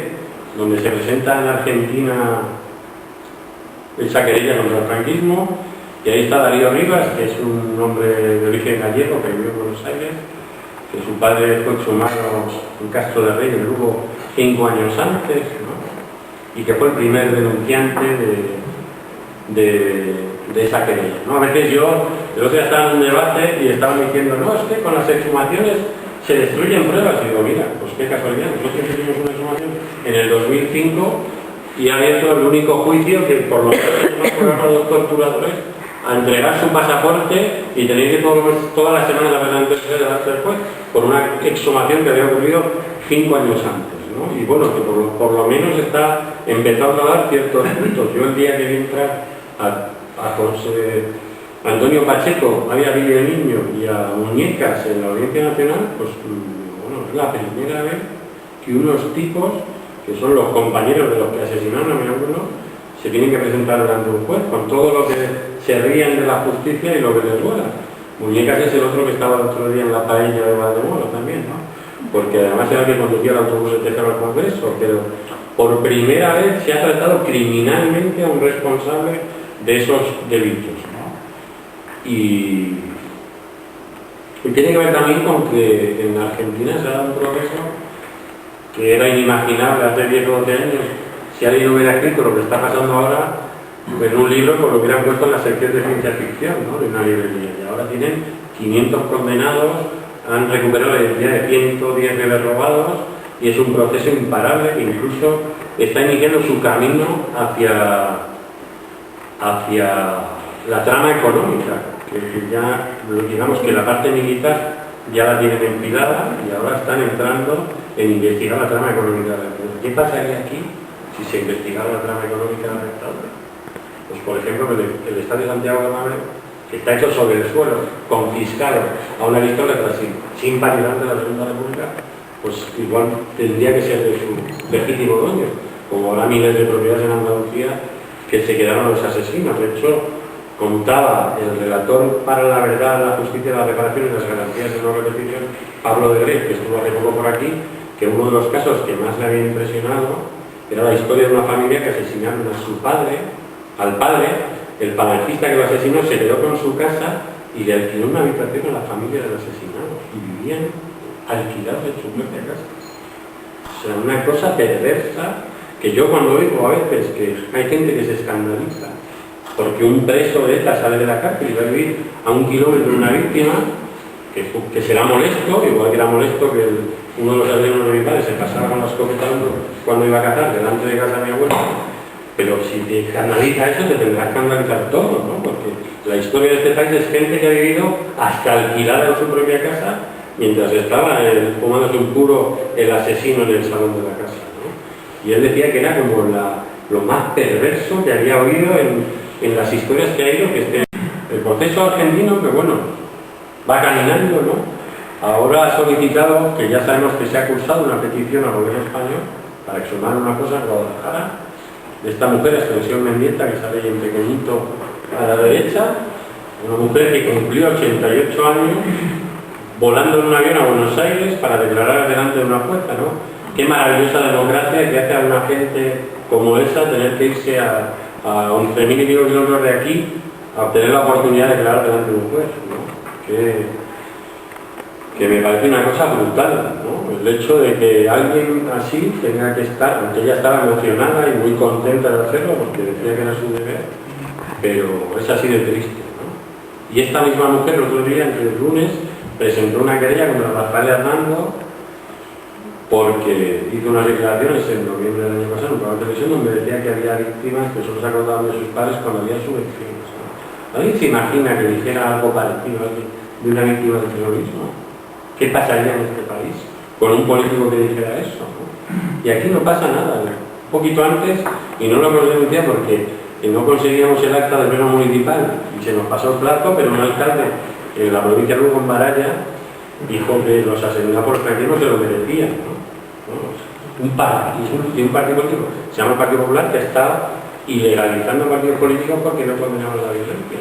donde se presenta en Argentina esa querella contra el franquismo, y ahí está Darío Rivas, que es un hombre de origen gallego que vivió en Buenos Aires, que su padre fue exhumado en Castro de Rey, en Lugo, 5 años antes, ¿no? Y que fue el primer denunciante de esa querella, ¿no? A veces yo, el otro día estaba en un debate y estaban diciendo, no, es que con las exhumaciones se destruyen pruebas. Y digo, mira, pues qué casualidad, nosotros hicimos una exhumación en el 2005 y ha abierto el único juicio que por lo menos nos fueron a los torturadores a entregar su pasaporte y tener que todas las semanas a ver delante del juez por una exhumación que había ocurrido 5 años antes, ¿no? Y bueno, que por lo menos está empezando a dar ciertos puntos. Yo el día que vi entrar a José Antonio Pacheco, había habido de niño, y a Muñecas en la Audiencia Nacional, pues bueno, es la primera vez que unos tipos, que son los compañeros de los que asesinaron a mi abuelo, se tienen que presentar delante de un juez, con todo lo que se rían de la justicia y lo que les duela. Muñecas es el otro que estaba el otro día en la paella de Valdemoro también, ¿no? Porque además era el que conducía el autobús de Tejero al Congreso, pero por primera vez se ha tratado criminalmente a un responsable de esos delitos, ¿no? Y tiene que ver también con que en Argentina se ha dado un progreso que era inimaginable hace 10 o 12 años. Si alguien hubiera escrito lo que está pasando ahora en un libro, pues lo hubieran puesto en la sección de ciencia ficción, ¿no? De una librería. Y ahora tienen 500 condenados, han recuperado la identidad de 110 bebés robados y es un proceso imparable que incluso está iniciando su camino hacia la trama económica, que ya, digamos que la parte militar ya la tienen enfilada y ahora están entrando en investigar la trama económica de la dictadura. ¿Qué pasaría aquí si se investigara la trama económica de la dictadura? Pues por ejemplo, el Estado de Santiago de Madre, que está hecho sobre el suelo, confiscado a una aristócrata sin paridad de la Segunda República, pues igual tendría que ser de su legítimo dueño, como ahora miles de propiedades en Andalucía que se quedaron los asesinos. De hecho, contaba el relator para la verdad, la justicia, la reparación y las garantías de no repetición, Pablo de Grey, que estuvo hace poco por aquí, que uno de los casos que más le había impresionado era la historia de una familia que asesinaron a su padre, al padre, el falangista que lo asesinó se quedó con su casa y le alquiló una habitación a la familia del asesinado y vivían alquilados en su propia casa. O sea, una cosa perversa que yo cuando oigo a veces que hay gente que se escandaliza porque un preso de ETA sale de la cárcel y va a vivir a 1 kilómetro de una víctima, que será molesto, igual que era molesto que uno de los alumnos de mi padre se pasaba con la escopeta cuando iba a cazar delante de casa de mi abuelo, pero si te escandaliza eso te tendrá que escandalizar todo, ¿no? Porque la historia de este país es gente que ha vivido hasta alquilada en su propia casa mientras estaba fumándose un puro el asesino en el salón de la casa, ¿no? Y él decía que era como lo más perverso que había oído en las historias que ha ido, que el proceso argentino, que bueno, va caminando, ¿no? Ahora ha solicitado, que ya sabemos que se ha cursado una petición al gobierno español para exhumar una cosa en Guadalajara, de esta mujer, Extensión Mendieta, que sale ahí en pequeñito a la derecha, una mujer que cumplió 88 años volando en un avión a Buenos Aires para declarar delante de una jueza, ¿no? Qué maravillosa democracia que hace a una gente como esa tener que irse a 11.000 y pico kilómetros de aquí a obtener la oportunidad de declarar delante de un juez, ¿no? Que me parece una cosa brutal, ¿no? El hecho de que alguien así tenga que estar, aunque ella estaba emocionada y muy contenta de hacerlo porque decía que era su deber, pero es así de triste, ¿no? Y esta misma mujer el otro día, entre el lunes, presentó una querella contra Rafael Hernando porque hizo unas declaraciones en noviembre del año pasado en un programa de televisión donde decía que había víctimas que solo se acordaban de sus padres cuando había subvenciones, ¿no? ¿Alguien se imagina que dijera algo parecido de una víctima del terrorismo? ¿Qué pasaría en este país con un político que dijera eso, ¿no? Y aquí no pasa nada, ¿no? Un poquito antes, y no lo hemos denunciado porque no conseguíamos el acta del pleno municipal y se nos pasó el plazo, pero un alcalde en la provincia de Lugo, en Baraya, dijo que los asesinados por franquismo se lo merecían, ¿no? Un partido político, se llama el Partido Popular, que está ilegalizando partidos políticos porque no condenaban la violencia.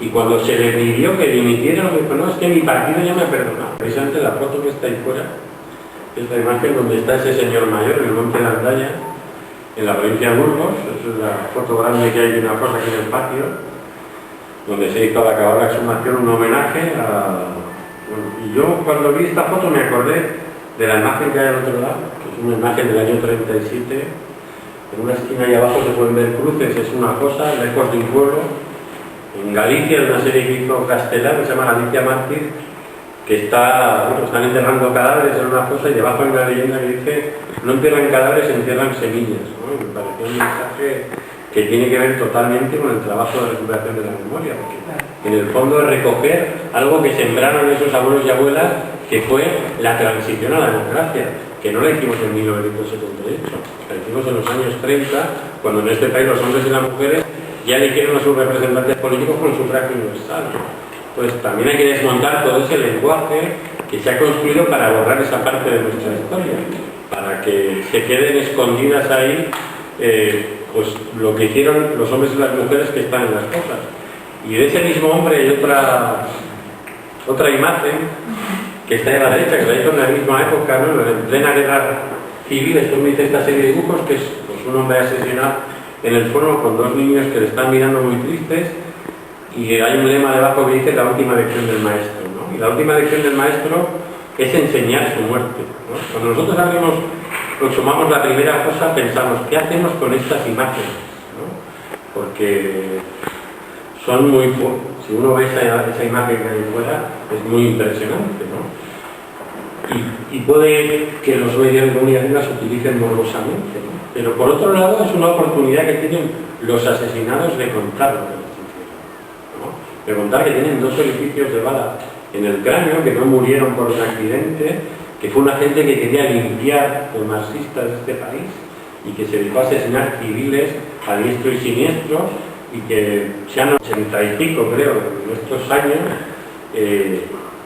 Y cuando se le pidió que dimitiera, dijo, no, es que mi partido ya me ha perdonado. Precisamente la foto que está ahí fuera, es la imagen donde está ese señor mayor en el Monte de la Andaya, en la provincia de Burgos. Esa es la foto grande que hay de una cosa aquí en el patio, donde se hizo al acabar la exhumación un homenaje a... Bueno, y yo cuando vi esta foto me acordé de la imagen que hay al otro lado, que es una imagen del año 37. En una esquina ahí abajo se pueden ver cruces, es una cosa, lejos de un pueblo. En Galicia hay una serie que hizo Castelar que se llama Galicia Mártir, que están enterrando cadáveres en una fosa y debajo hay una leyenda que dice: no entierran cadáveres, entierran semillas, ¿no? Y me pareció un mensaje que tiene que ver totalmente con el trabajo de recuperación de la memoria, porque en el fondo es recoger algo que sembraron esos abuelos y abuelas, que fue la transición a la democracia, que no la hicimos en 1978, la hicimos en los años 30, cuando en este país los hombres y las mujeres ya eligieron a sus representantes políticos con sufragio universal. Pues también hay que desmontar todo ese lenguaje que se ha construido para borrar esa parte de nuestra historia, para que se queden escondidas ahí pues lo que hicieron los hombres y las mujeres que están en las cosas. Y de ese mismo hombre hay otra imagen que está de la derecha, que la hizo en la misma época, ¿no? En plena guerra civil. Esto me dice esta serie de dibujos, que es pues, un hombre asesinado en el fuego con dos niños que le están mirando muy tristes, y hay un lema debajo que dice: la última lección del maestro, ¿no? Y la última lección del maestro es enseñar su muerte, ¿no? Cuando nosotros consumamos la primera cosa, pensamos: ¿qué hacemos con estas imágenes? ¿No? Porque son muy fuertes. Si uno ve esa imagen que hay fuera, es muy impresionante, ¿no? Y puede que los medios de comunicación las utilicen morbosamente, ¿no? Pero por otro lado es una oportunidad que tienen los asesinados de contar lo que les hicieron, ¿no? De contar que tienen 2 orificios de bala en el cráneo, que no murieron por un accidente, que fue una gente que quería limpiar los marxistas de este país y que se dedicó a asesinar civiles a diestro y siniestro, y que se han 80 y pico, creo, en estos años.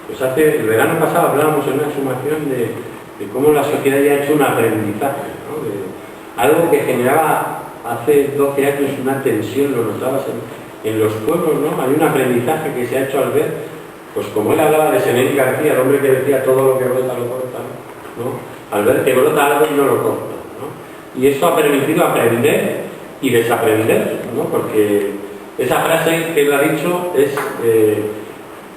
Pues el verano pasado hablábamos en una exhumación de cómo la sociedad ya ha hecho un aprendizaje, ¿no? De algo que generaba hace 12 años una tensión, lo notabas en los pueblos, ¿no? Hay un aprendizaje que se ha hecho al ver, pues como él hablaba de Senén García, el hombre que decía: todo lo que brota lo corta, ¿no? Al ver que brota algo y no lo corta, ¿no? Y eso ha permitido aprender y desaprender, ¿no? Porque esa frase que él ha dicho es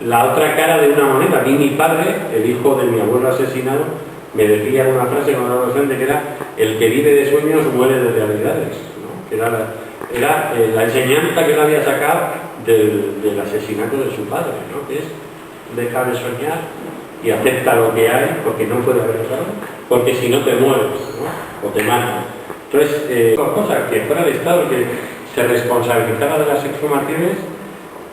la otra cara de una moneda. A mí mi padre, el hijo de mi abuelo asesinado, me decía una frase cuando era adolescente, que era: el que vive de sueños muere de realidades, ¿no? Que era la enseñanza que él había sacado del asesinato de su padre, ¿no? Que es: deja de soñar y acepta lo que hay, porque no puede haber otra, porque si no te mueres, ¿no? O te matan. Entonces, cosas que fuera de Estado, que se responsabilizara de las exhumaciones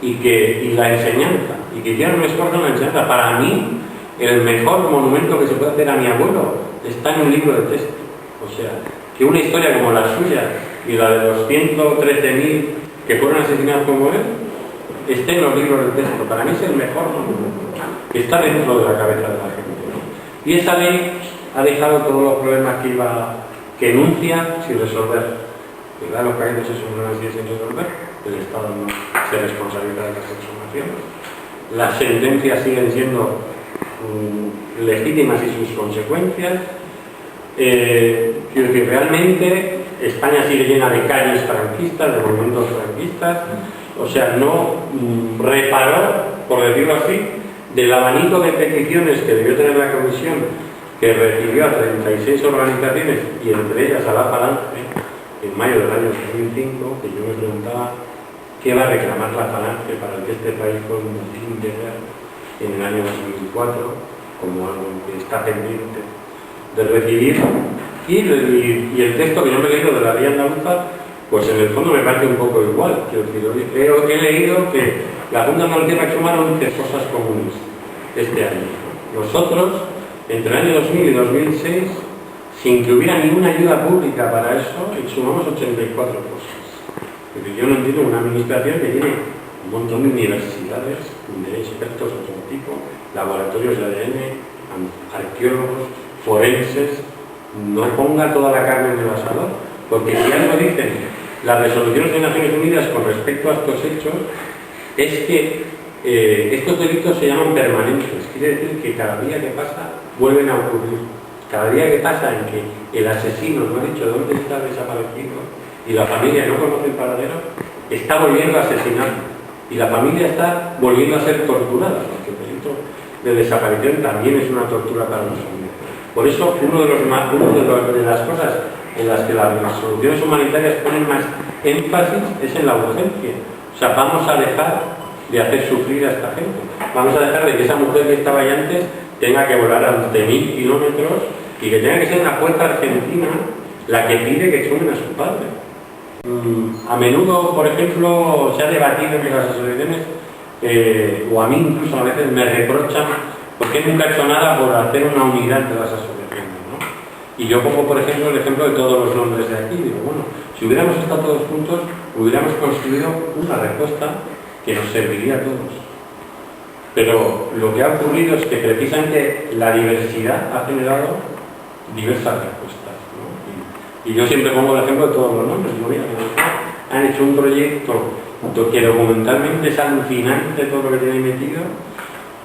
y la enseñanza, y que hicieran un esfuerzo en la enseñanza. Para mí, el mejor monumento que se puede hacer a mi abuelo está en un libro de texto. O sea, que una historia como la suya y la de los 113.000 que fueron asesinados como él esté en los libros de texto. Para mí es el mejor monumento, que está dentro de la cabeza de la gente, ¿no? Y esa ley ha dejado todos los problemas que enuncia sin resolver. ¿Verdad? Los caídos esos problemas siguen sin resolver. El Estado no se responsabiliza de las exhumaciones. Las sentencias siguen siendo legítimas y sus consecuencias. Quiero decir, realmente España sigue llena de calles franquistas, de monumentos franquistas. O sea, no reparó, por decirlo así, del abanico de peticiones que debió tener la comisión, que recibió a 36 organizaciones, y entre ellas a la Falange, en mayo del año 2005, que yo me preguntaba qué va a reclamar la Falange para que este país fue un fin de guerra en el año 2004, como algo que está pendiente de recibir. Y el texto que yo me he leído de la ley andaluza, pues en el fondo me parece un poco igual. Quiero decir, he leído que la Junta de Andalucía exhumaron 11 cosas comunes este año. Nosotros, entre el año 2000 y 2006, sin que hubiera ninguna ayuda pública para eso, exhumamos 84 cosas. Porque yo no entiendo una administración que tiene un montón de universidades, de expertos de todo tipo, laboratorios de ADN, arqueólogos, forenses, no ponga toda la carne en el asador. Porque si algo dicen las resoluciones de Naciones Unidas con respecto a estos hechos, es que estos delitos se llaman permanentes. Quiere decir que cada día que pasa vuelven a ocurrir. Cada día que pasa en que el asesino no ha dicho dónde está desaparecido y la familia no conoce el paradero, está volviendo a asesinar. Y la familia está volviendo a ser torturada, porque el delito de desaparición también es una tortura para los familias. Por eso, una de las cosas en las que las soluciones humanitarias ponen más énfasis es en la urgencia. O sea, vamos a dejar de hacer sufrir a esta gente. Vamos a dejar de que esa mujer que estaba ahí antes tenga que volar a 11.000 kilómetros y que tenga que ser una jueza argentina la que pide que exhumen a su padre. A menudo, por ejemplo, se ha debatido entre las asociaciones, o a mí incluso a veces me reprochan porque nunca he hecho nada por hacer una unidad entre las asociaciones, ¿no? Y yo pongo, por ejemplo, el ejemplo de todos los nombres de aquí. Digo, bueno, si hubiéramos estado todos juntos, hubiéramos construido una respuesta que nos serviría a todos. Pero lo que ha ocurrido es que precisamente la diversidad ha generado diversas respuestas, ¿no? Y yo siempre pongo el ejemplo de todos los nombres. Digo, mira, han hecho un proyecto que documentalmente es alucinante todo lo que tiene metido,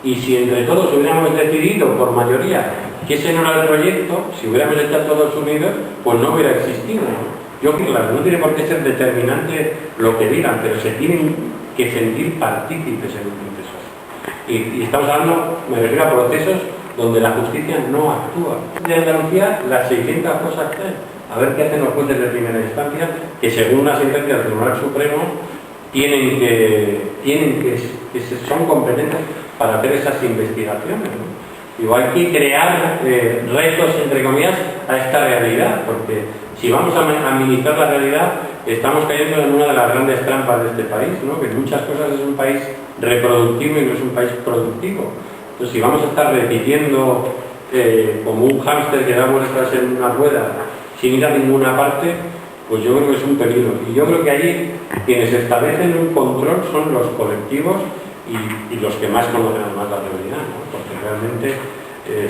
y si entre todos hubiéramos decidido por mayoría que ese no era el proyecto, si hubiéramos estado todos unidos, pues no hubiera existido, ¿no? Yo creo que no tiene por qué ser determinante lo que digan, pero se tienen que sentir partícipes en un proceso. Y estamos hablando, me refiero a procesos donde la justicia no actúa. De Andalucía, las 600 cosas que hay, a ver qué hacen los jueces de primera instancia, que según una sentencia del Tribunal Supremo son competentes para hacer esas investigaciones, ¿no? Digo, hay que crear retos, entre comillas, a esta realidad, porque si vamos a administrar la realidad, estamos cayendo en una de las grandes trampas de este país, ¿no? Que en muchas cosas es un país reproductivo y no es un país productivo. Entonces, si vamos a estar repitiendo como un hámster que da vueltas en una rueda sin ir a ninguna parte, pues yo creo que es un peligro. Y yo creo que allí quienes establecen un control son los colectivos y los que más conocen además la realidad, ¿no? Porque realmente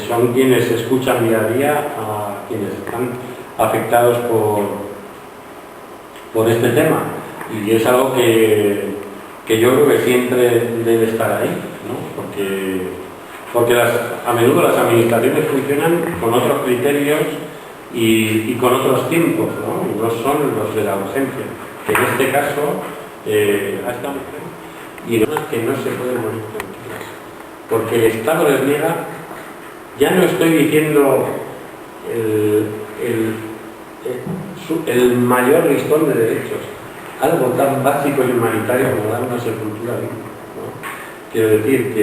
son quienes escuchan día a día a quienes están afectados por este tema. Y es algo que yo creo que siempre debe estar ahí, ¿no? Porque a menudo las administraciones funcionan con otros criterios y con otros tiempos, ¿no? Y no son los de la urgencia, que en este caso a esta mujer y no es que no se pueden morir tranquilas, porque el Estado les niega, ya no estoy diciendo el mayor listón de derechos, algo tan básico y humanitario como dar una sepultura digna, ¿no? Quiero decir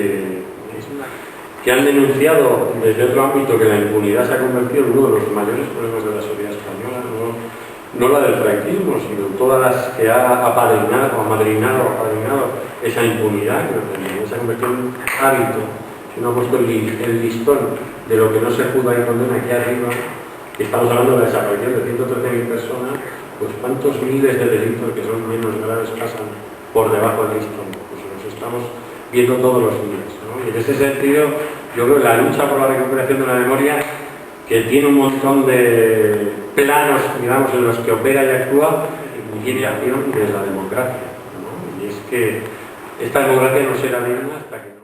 que han denunciado desde otro ámbito que la impunidad se ha convertido en uno de los mayores problemas de la sociedad española, no la del franquismo, sino todas las que ha apadrinado esa impunidad, que se ha convertido en un hábito. Si uno ha puesto el listón de lo que no se juzga y condena aquí arriba, que estamos hablando de la desaparición de 113.000 personas, pues cuántos miles de delitos que son menos graves pasan por debajo del listón. Pues los estamos viendo todos los días, ¿no? Y en ese sentido, yo creo que la lucha por la recuperación de la memoria, que tiene un montón de planos, digamos, en los que opera y actúa, tiene acción de la democracia, ¿no? Y es que esta democracia no será digna hasta que no